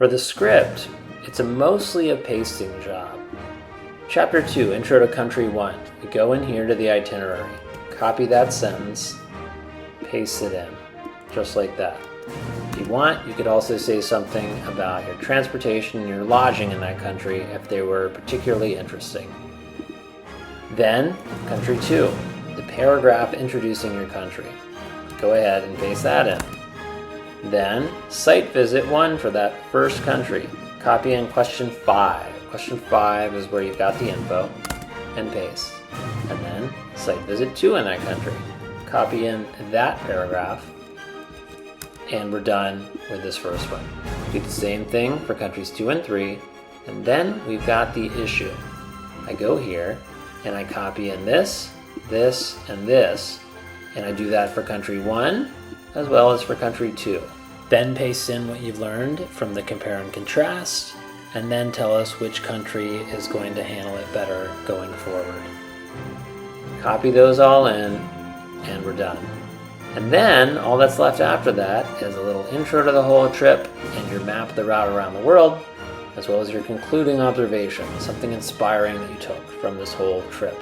For the script, it's mostly a pasting job. Chapter 2, Intro to Country 1. You go in here to the itinerary, copy that sentence, paste it in, just like that. If you want, you could also say something about your transportation and your lodging in that country if they were particularly interesting. Then, Country 2, the paragraph introducing your country. Go ahead and paste that in. Then, Site Visit 1 for that first country. Copy in question 5. Question 5 is where you got the info, and paste. And then, Site Visit 2 in that country. Copy in that paragraph, and we're done with this first one. Do the same thing for countries 2 and 3, and then we've got the issue. I go here, and I copy in this, this, and this, and I do that for country 1, as well as for country 2. Then paste in what you've learned from the compare and contrast, and then tell us which country is going to handle it better going forward. Copy those all in, and we're done. And then all that's left after that is a little intro to the whole trip and your map of the route around the world, as well as your concluding observation, something inspiring that you took from this whole trip.